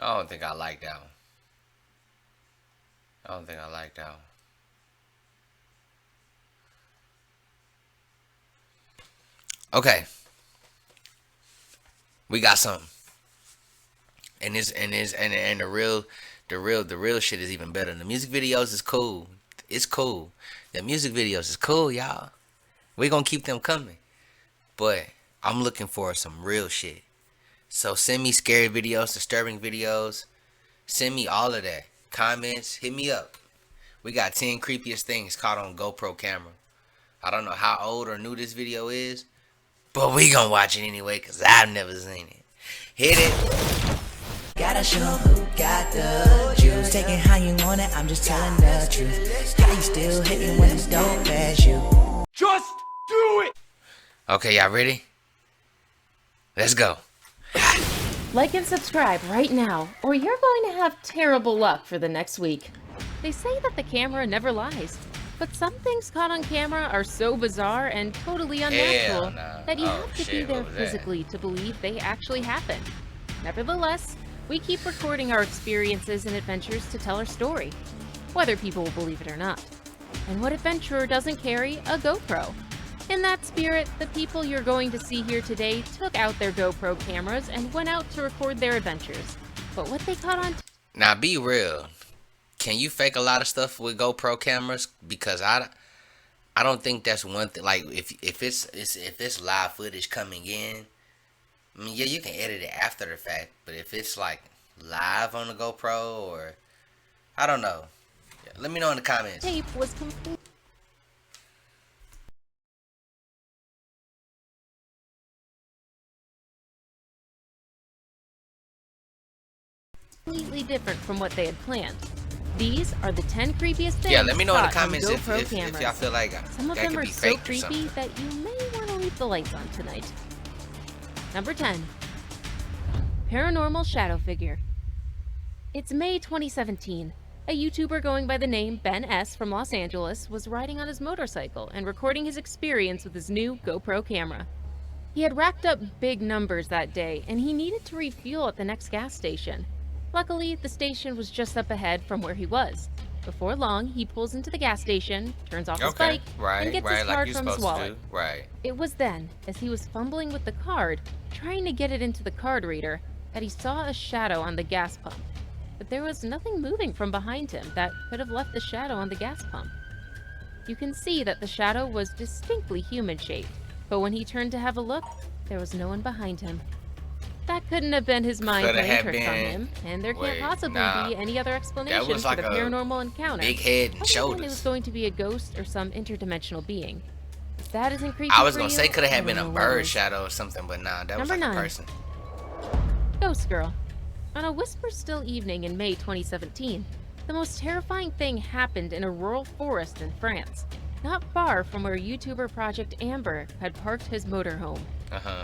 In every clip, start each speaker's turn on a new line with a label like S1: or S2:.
S1: I don't think I like that one. I don't think I like that one. Okay. We got something. And the real shit is even better. The music videos is cool. It's cool. The music videos is cool, y'all. We gonna keep them coming. But I'm looking for some real shit. So send me scary videos, disturbing videos. Send me all of that. Comments, hit me up. We got 10 creepiest things caught on GoPro camera. I don't know how old or new this video is, but we gonna watch it anyway because I've never seen it. Hit it.
S2: Gotta show who got the juice. Taking how you want it, I'm just telling the truth. How you still hitting when it's dope as you?
S3: Just do it!
S1: Okay, y'all ready? Let's go.
S4: Like and subscribe right now, or you're going to have terrible luck for the next week. They say that the camera never lies, but some things caught on camera are so bizarre and totally unnatural that you have to be there physically to believe they actually happened. Nevertheless, we keep recording our experiences and adventures to tell our story, whether people will believe it or not. And what adventurer doesn't carry a GoPro? In that spirit, the people you're going to see here today took out their GoPro cameras and went out to record their adventures. But what they caught on...
S1: Now be real. Can you fake a lot of stuff with GoPro cameras? Because I don't think that's one thing. Like if it's live footage coming in, I mean, yeah, you can edit it after the fact. But if it's like live on the GoPro, or I don't know, let me know in the comments.
S4: Tape was completely different from what they had planned. These are the 10 creepiest things.
S1: Yeah, let me know in the
S4: caught on
S1: comments if y'all feel like
S4: some of
S1: that
S4: them
S1: could
S4: are
S1: be
S4: so
S1: faked or
S4: creepy
S1: something.
S4: that you may want to leave the lights on tonight. Number 10. Paranormal shadow figure. It's May 2017. A YouTuber going by the name Ben S. from Los Angeles was riding on his motorcycle and recording his experience with his new GoPro camera. He had racked up big numbers that day and he needed to refuel at the next gas station. Luckily, the station was just up ahead from where he was. Before long, he pulls into the gas station, turns off his bike, and gets his card from his wallet. It was then, as he was fumbling with the card, trying to get it into the card reader, that he saw a shadow on the gas pump. But there was nothing moving from behind him that could have left the shadow on the gas pump. You can see that the shadow was distinctly human-shaped, but when he turned to have a look, there was no one behind him. That couldn't have been his mind playing tricks on him, and there can't possibly be any other explanation for the paranormal encounter.
S1: Big head and shoulders.
S4: It was going to be a ghost or some interdimensional being. If that isn't creepy
S1: I was
S4: for
S1: gonna
S4: you,
S1: say could have
S4: I
S1: had been
S4: don't
S1: a
S4: know what
S1: bird
S4: is.
S1: shadow or something, but nah, that was like
S4: Number
S1: a
S4: 9.
S1: person.
S4: Ghost Girl. On a whisper-still evening in May 2017, the most terrifying thing happened in a rural forest in France, not far from where YouTuber Project Amber had parked his motorhome.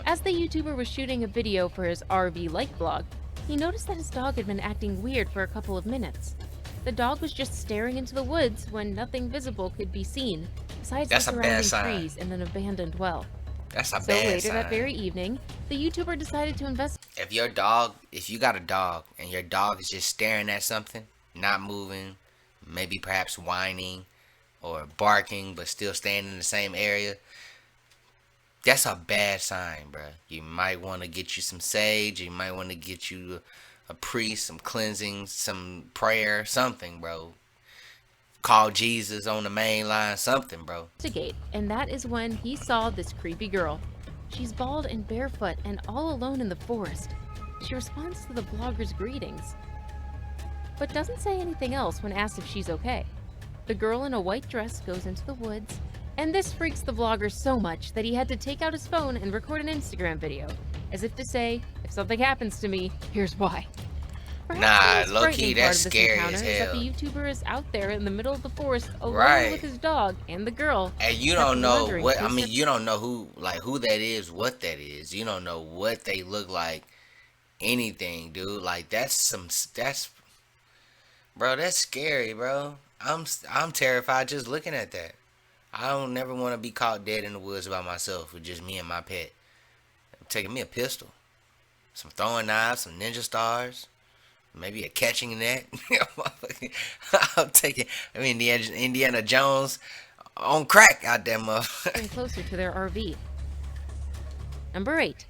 S4: As the YouTuber was shooting a video for his RV life vlog, he noticed that his dog had been acting weird for a couple of minutes. The dog was just staring into the woods when nothing visible could be seen, besides the surrounding trees and an abandoned well.
S1: That's a bad
S4: So later
S1: sign.
S4: that very evening, the YouTuber decided to investigate.
S1: If you got a dog and your dog is just staring at something, not moving, maybe perhaps whining or barking, but still staying in the same area, that's a bad sign, bro. You might want to get you some sage. You might want to get you a priest, some cleansing, some prayer, something, bro. Call Jesus on the main line, something, bro.
S4: And that is when he saw this creepy girl. She's bald and barefoot and all alone in the forest. She responds to the vlogger's greetings, but doesn't say anything else when asked if she's okay. The girl in a white dress goes into the woods, and this freaks the vlogger so much that he had to take out his phone and record an Instagram video, as if to say, if something happens to me, here's why.
S1: Nah, low-key, that's scary as hell.
S4: That the YouTuber is out there in the middle of the forest alone with his dog and the girl.
S1: And you don't know what, I mean, you don't know who that is, what that is. You don't know what they look like, anything, dude. Like, bro, that's scary, bro. I'm terrified just looking at that. I don't never want to be caught dead in the woods by myself with just me and my pet. I'm taking me a pistol, some throwing knives, some ninja stars. Maybe a catching net. I'm taking. I mean, the Indiana Jones on crack out there, motherfucker.
S4: Getting closer to their RV. Number 8.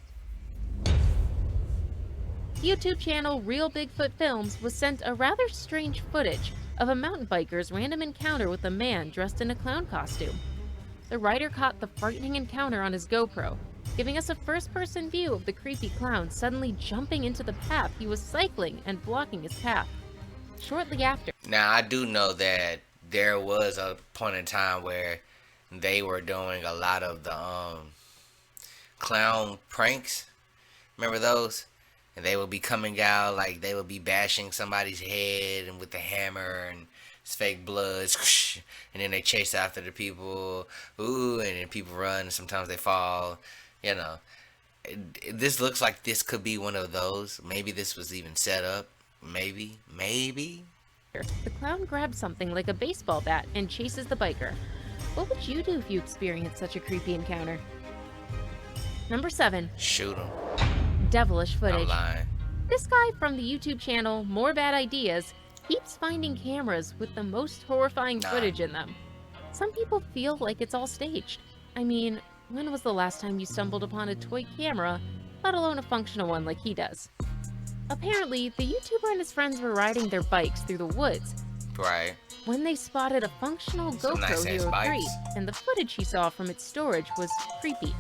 S4: YouTube channel Real Bigfoot Films was sent a rather strange footage of a mountain biker's random encounter with a man dressed in a clown costume. The writer caught the frightening encounter on his GoPro, giving us a first-person view of the creepy clown suddenly jumping into the path he was cycling and blocking his path. Shortly after...
S1: Now, I do know that there was a point in time where they were doing a lot of the clown pranks. Remember those? And they would be coming out, like they would be bashing somebody's head and with the hammer and it's fake blood, and then they chase after the people, ooh, and then people run and sometimes they fall, you know. This looks like this could be one of those. Maybe this was even set up. Maybe.
S4: The clown grabs something like a baseball bat and chases the biker. What would you do if you experienced such a creepy encounter? Number 7.
S1: Shoot him.
S4: Devilish footage.
S1: I'm lying.
S4: This guy from the YouTube channel More Bad Ideas keeps finding cameras with the most horrifying footage in them. Some people feel like it's all staged. I mean, when was the last time you stumbled upon a toy camera, let alone a functional one like he does? Apparently, the YouTuber and his friends were riding their bikes through the woods
S1: Right.
S4: when they spotted a functional
S1: Some
S4: GoPro
S1: nice-ass
S4: Hero 3,
S1: bikes.
S4: and the footage he saw from its storage was creepy.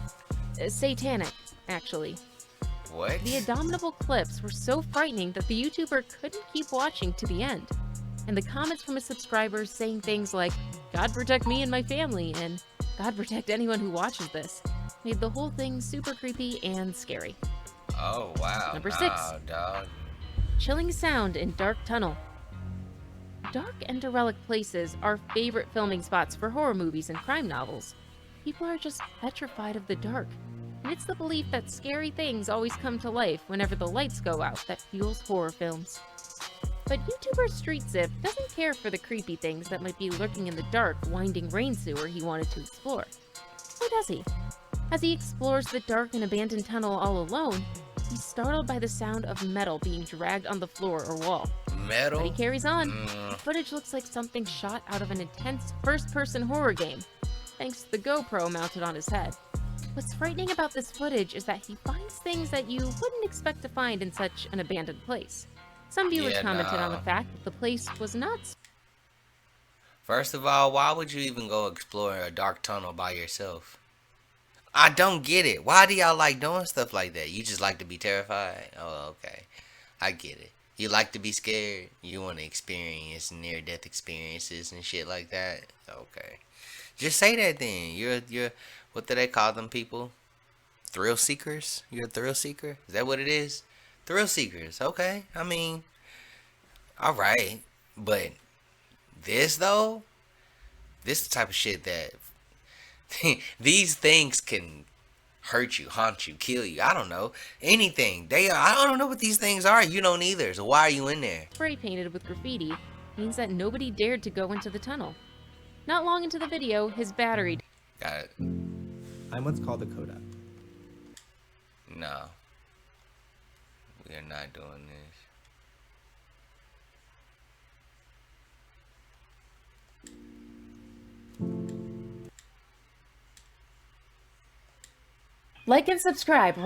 S4: Satanic, actually.
S1: What?
S4: The abominable clips were so frightening that the YouTuber couldn't keep watching to the end. And the comments from his subscribers saying things like, "God protect me and my family," and "God protect anyone who watches this," made the whole thing super creepy and scary.
S1: Oh, wow.
S4: Number 6.
S1: Nah, dog.
S4: Chilling sound in dark tunnel. Dark and derelict places are favorite filming spots for horror movies and crime novels. People are just petrified of the dark. And it's the belief that scary things always come to life whenever the lights go out that fuels horror films. But YouTuber Street Zip doesn't care for the creepy things that might be lurking in the dark, winding rain sewer he wanted to explore. Or does he? As he explores the dark and abandoned tunnel all alone, he's startled by the sound of metal being dragged on the floor or wall.
S1: Metal?
S4: But he carries on. The footage looks like something shot out of an intense first-person horror game, thanks to the GoPro mounted on his head. What's frightening about this footage is that he finds things that you wouldn't expect to find in such an abandoned place. Some viewers commented on the fact that the place was not...
S1: First of all, why would you even go explore a dark tunnel by yourself? I don't get it. Why do y'all like doing stuff like that? You just like to be terrified? Oh, okay. I get it. You like to be scared. You want to experience near-death experiences and shit like that. Okay. Just say that then. You're what do they call them people? Thrill seekers? You're a thrill seeker? Is that what it is? Thrill seekers. Okay. I mean, alright. But this though? This is the type of shit that these things can hurt you, haunt you, kill you. I don't know. Anything. I don't know what these things are. You don't either. So why are you in there?
S4: Spray painted with graffiti means that nobody dared to go into the tunnel. Not long into the video, his battery...
S1: Got it.
S5: I'm what's called a coda.
S1: No. We are not doing this.
S4: Like and subscribe.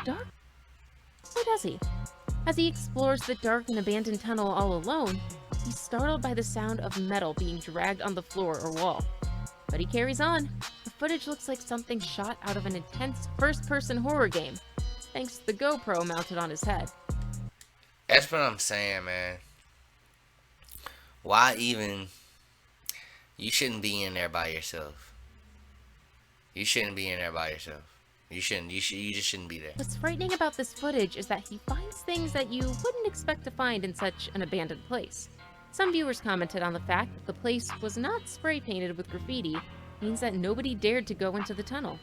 S4: Dark? Or does he? As he explores the dark and abandoned tunnel all alone, he's startled by the sound of metal being dragged on the floor or wall. But he carries on. The footage looks like something shot out of an intense first-person horror game, thanks to the GoPro mounted on his head.
S1: That's what I'm saying, man. Why even... You shouldn't be in there by yourself. You shouldn't be in there by yourself. You shouldn't. You just shouldn't be there.
S4: What's frightening about this footage is that he finds things that you wouldn't expect to find in such an abandoned place. Some viewers commented on the fact that the place was not spray painted with graffiti means that nobody dared to go into the tunnel.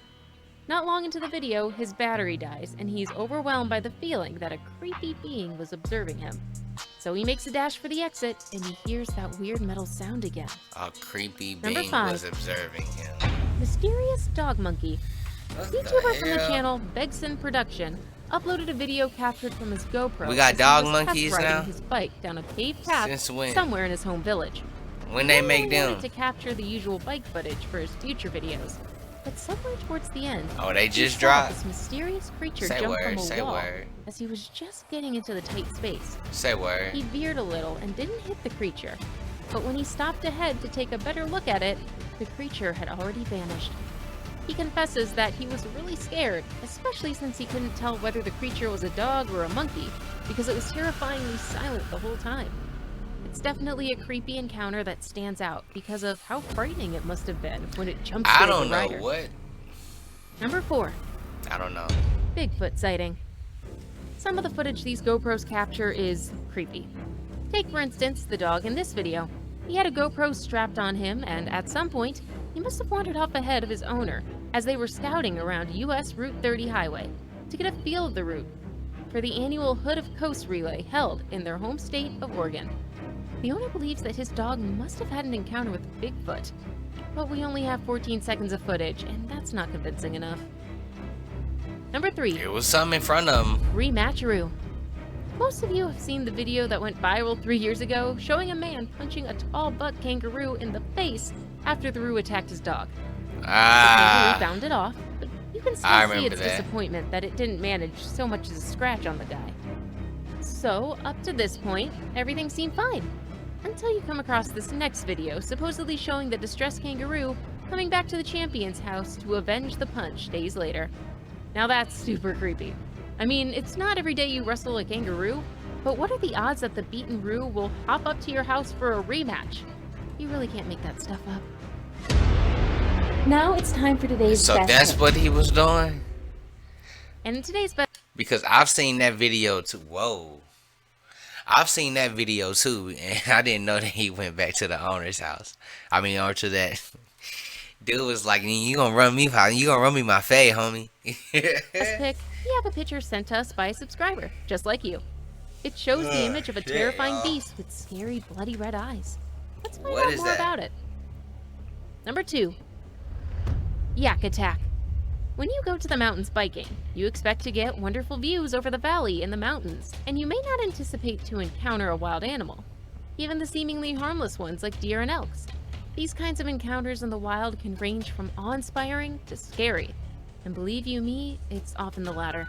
S4: Not long into the video, his battery dies, and he's overwhelmed by the feeling that a creepy being was observing him. So he makes a dash for the exit, and he hears that weird metal sound again.
S1: A creepy
S4: Number
S1: being
S4: 5.
S1: was observing him.
S4: Mysterious Dog Monkey.
S1: What
S4: YouTuber from the
S1: hell?
S4: channel Begson Production uploaded a video captured from his GoPro.
S1: We got
S4: as he
S1: dog
S4: was
S1: monkeys
S4: test riding
S1: now?
S4: his bike down a paved path
S1: Since when?
S4: somewhere in his home village.
S1: When they
S4: He
S1: make
S4: only
S1: them?
S4: wanted to capture the usual bike footage for his future videos, but somewhere towards the end,
S1: Oh, they
S4: he
S1: just
S4: saw
S1: dropped?
S4: this mysterious creature
S1: Say
S4: jump
S1: word,
S4: from a
S1: say
S4: wall
S1: word.
S4: as he was just getting into the tight space.
S1: Say word.
S4: He veered a little and didn't hit the creature, but when he stopped ahead to take a better look at it, the creature had already vanished. He confesses that he was really scared, especially since he couldn't tell whether the creature was a dog or a monkey, because it was terrifyingly silent the whole time. It's definitely a creepy encounter that stands out because of how frightening it must have been when it jumped
S1: I
S4: scared
S1: don't
S4: the
S1: know
S4: rider.
S1: what.
S4: Number 4.
S1: I don't know.
S4: Bigfoot sighting. Some of the footage these GoPros capture is creepy. Take, for instance, the dog in this video. He had a GoPro strapped on him, and at some point, he must have wandered off ahead of his owner as they were scouting around US Route 30 highway to get a feel of the route for the annual Hood of Coast relay held in their home state of Oregon. The owner believes that his dog must have had an encounter with Bigfoot, but we only have 14 seconds of footage, and that's not convincing enough. Number 3.
S1: It was something in front of them.
S4: Rematcheroo. Most of you have seen the video that went viral 3 years ago showing a man punching a tall buck kangaroo in the face after the roo attacked his dog. The kangaroo bounded off, but you can
S1: I
S4: still see
S1: remember
S4: its
S1: that.
S4: disappointment that it didn't manage so much as a scratch on the guy. So, up to this point, everything seemed fine. Until you come across this next video supposedly showing the distressed kangaroo coming back to the champion's house to avenge the punch days later. Now that's super creepy. I mean, it's not every day you wrestle a kangaroo, but what are the odds that the beaten roo will hop up to your house for a rematch? You really can't make that stuff up. Now it's time for today's
S1: So
S4: best
S1: that's
S4: hit.
S1: what he was doing?
S4: And in today's best
S1: Because I've seen that video too. Whoa. I've seen that video too, and I didn't know that he went back to the owner's house. I mean, or to that. Dude was like, you gonna run me my fade, homie.
S4: pick, we have a picture sent to us by a subscriber, just like you. It shows the image of a
S1: shit,
S4: terrifying
S1: y'all.
S4: beast with scary, bloody red eyes. Let's find
S1: What
S4: out
S1: is
S4: more
S1: that?
S4: about it. Number 2. Yak Attack. When you go to the mountains biking, you expect to get wonderful views over the valley and the mountains, and you may not anticipate to encounter a wild animal, even the seemingly harmless ones like deer and elks. These kinds of encounters in the wild can range from awe-inspiring to scary, and believe you me, it's often the latter.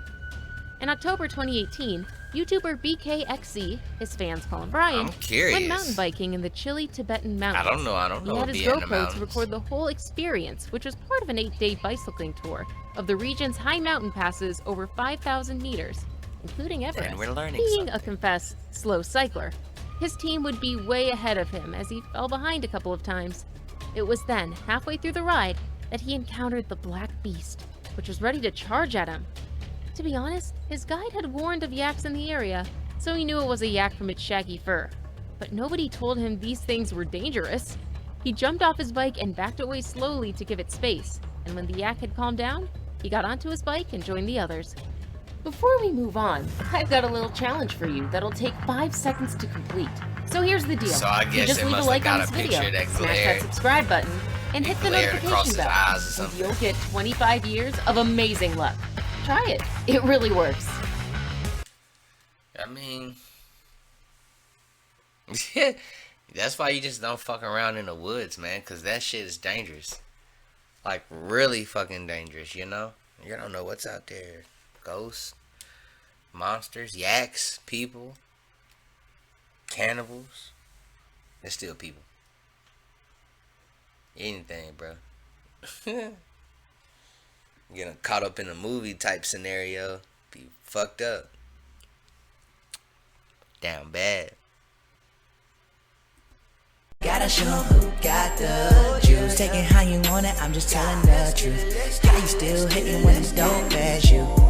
S4: In October 2018, YouTuber BKXC, his fans call him Brian,
S1: I'm curious.
S4: went mountain biking in the chilly Tibetan mountains.
S1: I don't know.
S4: He had
S1: It'd
S4: his
S1: be in the
S4: GoPro to
S1: mountains.
S4: record the whole experience, which was part of an 8-day bicycling tour of the region's high mountain passes over 5,000 meters, including Everest.
S1: And we're learning
S4: Being
S1: something.
S4: a confessed slow cycler, his team would be way ahead of him as he fell behind a couple of times. It was then, halfway through the ride, that he encountered the black beast, which was ready to charge at him. To be honest, his guide had warned of yaks in the area, so he knew it was a yak from its shaggy fur. But nobody told him these things were dangerous. He jumped off his bike and backed away slowly to give it space, and when the yak had calmed down, he got onto his bike and joined the others. Before we move on, I've got a little challenge for you that'll take 5 seconds to complete. So here's the deal.
S1: So I
S4: You
S1: guess
S4: just
S1: they
S4: leave a
S1: must
S4: like
S1: have
S4: on
S1: got
S4: this
S1: a
S4: video,
S1: picture that
S4: smash
S1: glared.
S4: that subscribe button, and hit the
S1: glared across
S4: notification
S1: his
S4: bell,
S1: eyes or
S4: and
S1: something.
S4: you'll get 25 years of amazing luck. Try it. It really works.
S1: I mean, that's why you just don't fuck around in the woods, man, because that shit is dangerous. Like, really fucking dangerous, you know? You don't know what's out there. Ghosts, monsters, yaks, people, cannibals. They're still people. Anything, bro. Getting caught up in a movie type scenario, be fucked up. Down bad.
S2: Gotta show 'em who got the juice. Taking how you want it, I'm just telling the truth. How you still hitting when it's dope as you?